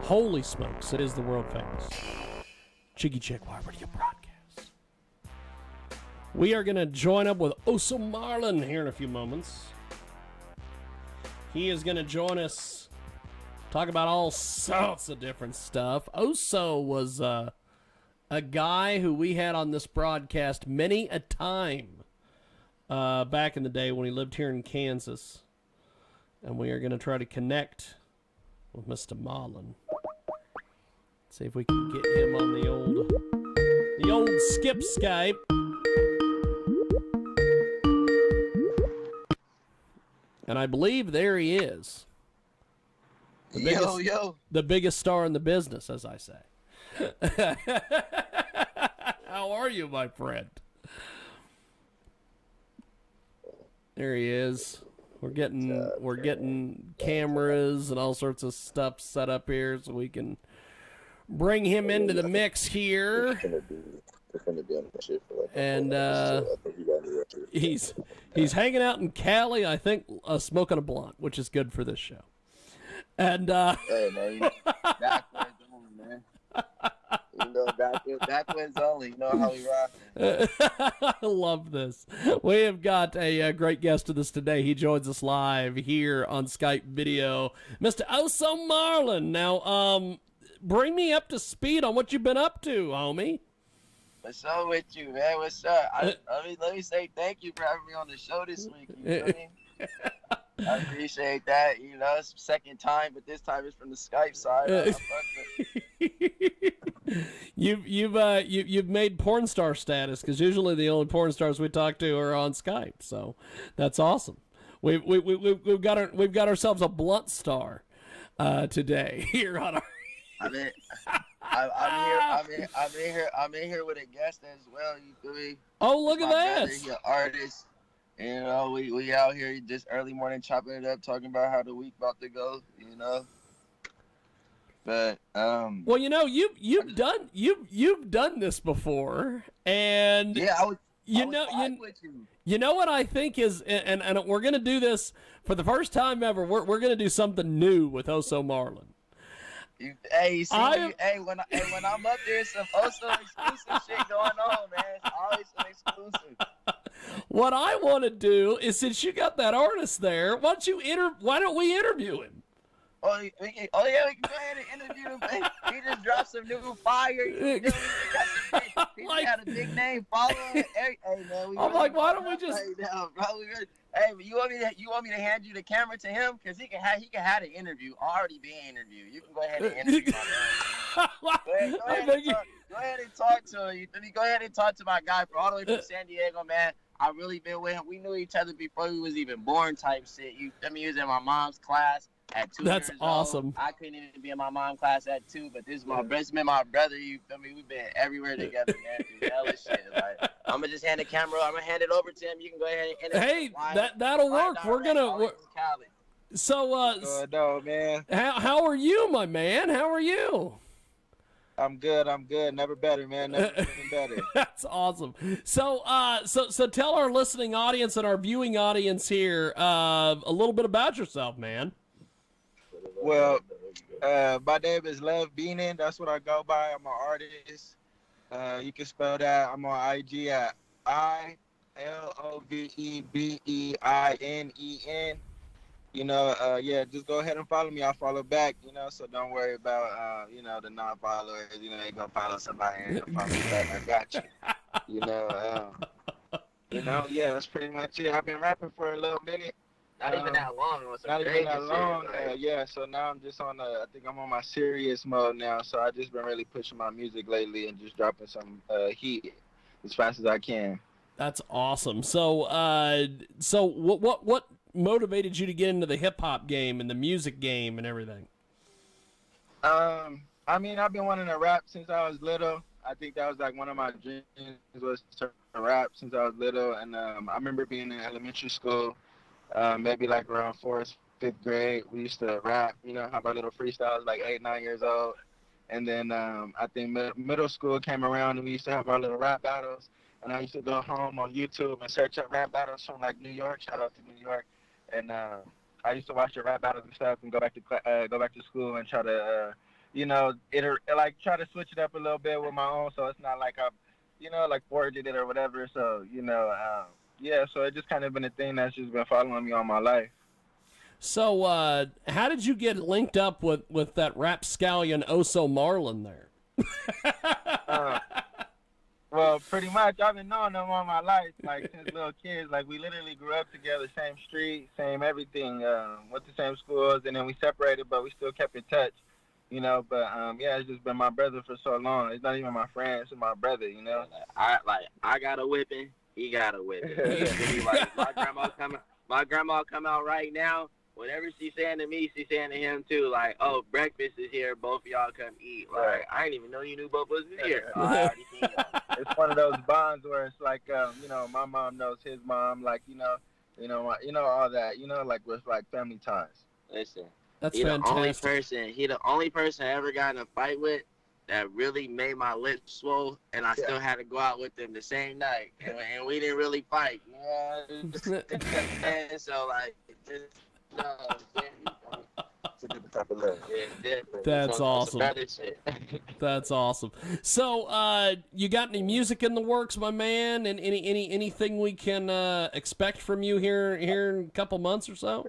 Holy smokes, it is the world famous Jiggy Jaguar radio broadcast. We are going to join up with Oso Marlon here in a few moments. He is going to join us, talk about all sorts of different stuff. Oso was a guy who we had on this broadcast many a time back in the day when he lived here in Kansas. And we are going to try to connect with Mr. Marlon. See if we can get him on the old skip Skype. And I believe there he is. The biggest star in the business, as I say. How are you, my friend? There he is. We're getting cameras and all sorts of stuff set up here so we can bring him into the mix here. And he's hanging out in Cali, I think, smoking a blunt, which is good for this show. And hey man, backwards only, man. You know, backwards only. You know how we rock. I love this. We have got a great guest with us today. He joins us live here on Skype video, Mr. Oso Marlon. Now, bring me up to speed on what you've been up to, homie. What's up with you, man? What's up? Let me say thank you for having me on the show this week. You know what I mean? I appreciate that. You know, it's the second time, but this time it's from the Skype side. You've made porn star status, because usually the only porn stars we talk to are on Skype. So that's awesome. We've got ourselves a blunt star today here on our. I'm in here with a guest as well. You feel me? Oh, look at that! He's an artist. You know, we out here just early morning chopping it up, talking about how the week about to go. You know, but well, you know, you've done this before, and yeah, I was with you. You know what I think is, and we're gonna do this for the first time ever. We're gonna do something new with Oso Marlon. When I'm up there, some Oso exclusive shit going on, man. It's always some exclusive. What I want to do is, since you got that artist there, why don't we interview him? We can go ahead and interview him. He just dropped some new fire. He just got a big name following. Hey, man, I'm like, why don't we just? Right now, bro. Hey, you want me to hand you the camera to him, because he can have the interview already being interviewed. You can go ahead and interview him. Go ahead and talk to him. Go ahead and talk to my guy all the way from San Diego, man. I really been with him. We knew each other before we was even born, type shit. He was in my mom's class at 2 That's years awesome. old. I couldn't even be in my mom's class at 2, but this is my my brother. You feel me? We've been everywhere together, man. Through hella shit. Like, I'm gonna just hand the camera. I'm gonna hand it over to him. You can go ahead and hey, that'll work. We're gonna. So no, man. How are you, my man? How are you? I'm good. Never better, man. Never better. That's awesome. So tell our listening audience and our viewing audience here a little bit about yourself, man. Well, my name is Love Beenan. That's what I go by. I'm an artist. You can spell that. I'm on IG at ILOVEBEINEN. You know, yeah, just go ahead and follow me. I'll follow back, you know, so don't worry about, the non-followers. You know, they going to follow somebody and follow me back. I got you. Yeah, that's pretty much it. I've been rapping for a little minute. Not even that long. Yeah, so now I'm just on I think I'm on my serious mode now. So I just been really pushing my music lately and just dropping some heat as fast as I can. That's awesome. So what motivated you to get into the hip hop game and the music game and everything? I mean, I've been wanting to rap since I was little. I think that was like one of my dreams, was to rap since I was little. And I remember being in elementary school, maybe like around 4th, 5th grade. We used to rap, have our little freestyles, like 8, 9 years old. And then I think middle school came around and we used to have our little rap battles. And I used to go home on YouTube and search up rap battles from like New York. Shout out to New York. And I used to watch the rap battles and stuff and go back to school and try to it'll like try to switch it up a little bit with my own, so it's not like I, like forged it or whatever. So yeah. So it just kind of been a thing that's just been following me all my life. So, how did you get linked up with that rapscallion Oso Marlon there? Uh, well, pretty much I've been knowing them all my life, like since little kids. Like we literally grew up together, same street, same everything. Went to same schools, and then we separated, but we still kept in touch. But yeah, it's just been my brother for so long. It's not even my friend; it's my brother. I got a whipping, he got a whipping. Like my grandma come out right now. Whatever she's saying to me, she's saying to him too. Like, oh, breakfast is here. Both of y'all come eat. Like, I didn't even know you knew both of us was here. Oh, I already seen y'all. It's one of those bonds where it's like, my mom knows his mom, like, all that, like with like family ties. Listen, That's he fantastic. the only person I ever got in a fight with that really made my lips swell, and I still had to go out with him the same night, and we didn't really fight. And so like, just. No, it's a different type of love. Yeah, That's awesome. That's awesome. So, you got any music in the works, my man? And anything we can expect from you here in a couple months or so?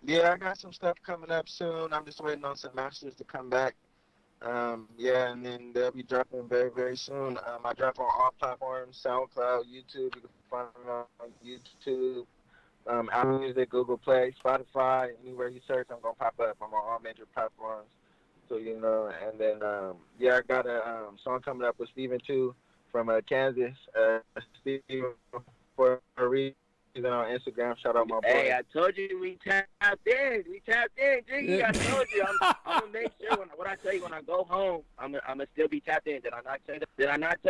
Yeah, I got some stuff coming up soon. I'm just waiting on some masters to come back. Yeah, and then they'll be dropping very, very soon. I drop on all platforms: SoundCloud, YouTube. You can find me on YouTube, Apple Music, Google Play, Spotify. Anywhere you search, I'm gonna pop up. I'm on all major platforms. So and then yeah, I got a song coming up with Steven too from Kansas. Steven for a reason on Instagram. Shout out my boy. Hey, I told you we tapped in. Jiggy. I told you. I'm gonna make sure what I tell you when I go home, I'm gonna still be tapped in. Did I not tell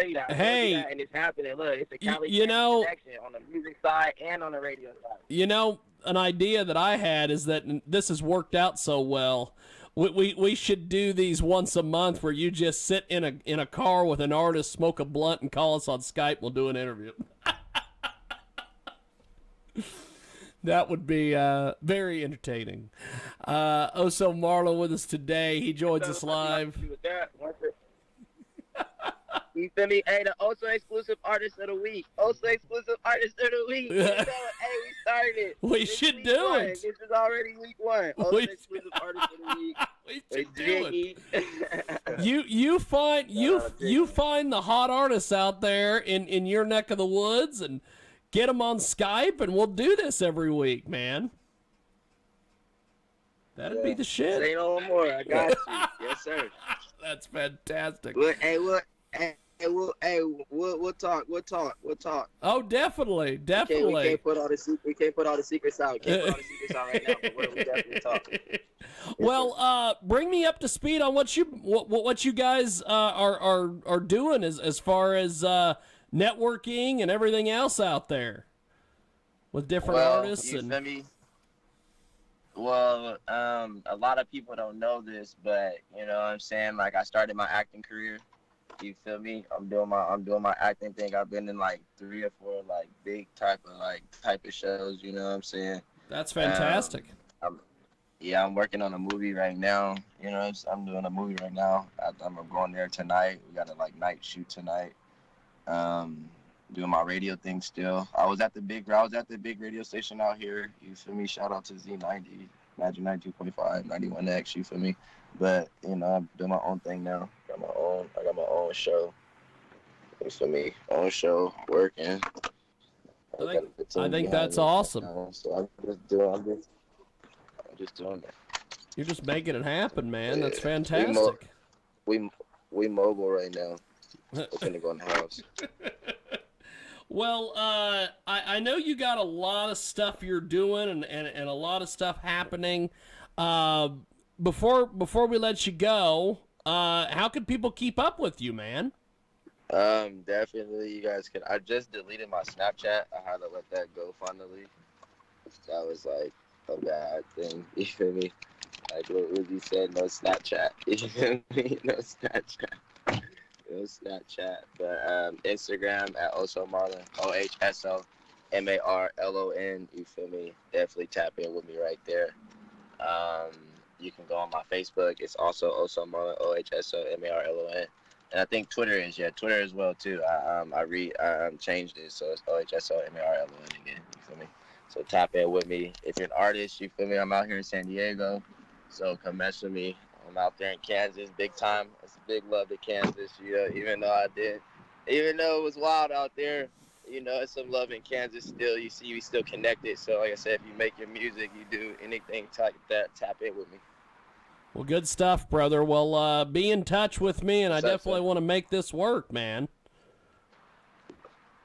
you that? I Hey, told you that, and it's happening. Look, it's a Cali connection on the music side and on the radio side. An idea that I had is that this has worked out so well. We should do these once a month where you just sit in a car with an artist, smoke a blunt, and call us on Skype. We'll do an interview. That would be very entertaining. Oso Marlon with us today. He joins us live. You feel me? Hey, the Oso exclusive artist of the week. Hey, we started it. We should do it. This is already week 1. Oso exclusive artist of the week. We should do it. You find the hot artists out there in your neck of the woods and get them on Skype, and we'll do this every week, man. That'd be the shit. Say no more. I got you. Yes, sir. That's fantastic. We'll talk. We'll talk. Oh, definitely. We can't put all the secrets out. Right now, but we definitely talk. Well, bring me up to speed on what you guys are doing as far as networking and everything else out there with different artists. You feel me? Well, a lot of people don't know this, but you know what I'm saying? Like, I started my acting career. You feel me? I'm doing my acting thing. I've been in like 3 or 4 like big type of shows. You know what I'm saying? That's fantastic. I'm working on a movie right now. You know, I'm doing a movie right now. I'm going there tonight. We got a night shoot tonight. Doing my radio thing still. I was at the big radio station out here. You feel me? Shout out to Z90, Magic 92.5, 91X. You feel me? But I'm doing my own thing now. I got my own show. You feel me? Own show, working. I think that's awesome. So I'm just doing it. You're just making it happen, man. Yeah. That's fantastic. We mobile right now. We're gonna go in the house. Well, I know you got a lot of stuff you're doing and a lot of stuff happening. Before we let you go, how can people keep up with you, man? Definitely you guys can. I just deleted my Snapchat. I had to let that go finally. That was like a bad thing. You feel me? Like what Uzi said, no Snapchat. You feel me? No Snapchat. No Snapchat. But Instagram at Oso Marlon. OHSOMARLON. You feel me? Definitely tap in with me right there. You can go on my Facebook. It's also Oso Marlon, OHSOMARLON. And I think Twitter is, Twitter as well too. I changed it, so it's OHSOMARLON again. You feel me? So tap in with me. If you're an artist, you feel me? I'm out here in San Diego, so come mess with me. I'm out there in Kansas, big time. It's a big love to Kansas. Even though it was wild out there, it's some love in Kansas still. You see, we still connected. So like I said, if you make your music, you do anything like that, tap in with me. Well, good stuff, brother. Well, be in touch with me, and I definitely want to make this work, man.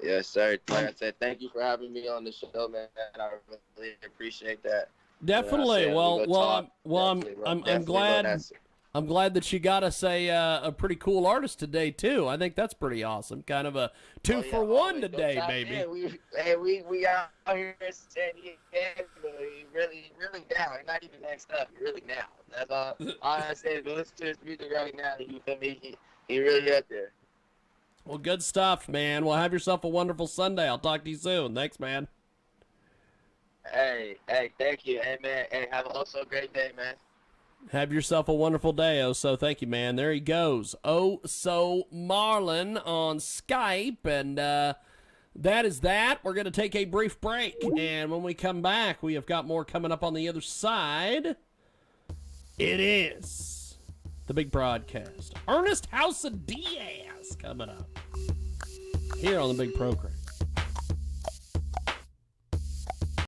Yes, sir. Like I said, thank you for having me on the show, man. I really appreciate that. Definitely. You know I'm glad. I'm glad that you got us a pretty cool artist today too. I think that's pretty awesome. Kind of a 2-for-1 today, baby. We out here in San Diego. Really, really down. Not even next up. Really now. That's all I say. Listen to his music right now. You feel me? He really up there. Well, good stuff, man. Well, have yourself a wonderful Sunday. I'll talk to you soon. Thanks, man. Hey, thank you. Hey, man. Hey, have also a great day, man. Have yourself a wonderful day, Oso. Thank you, man. There he goes. Oso Marlon on Skype. And that is that. We're going to take a brief break. And when we come back, we have got more coming up on the other side. It is the big broadcast. Ernest House of Diaz coming up here on the big program.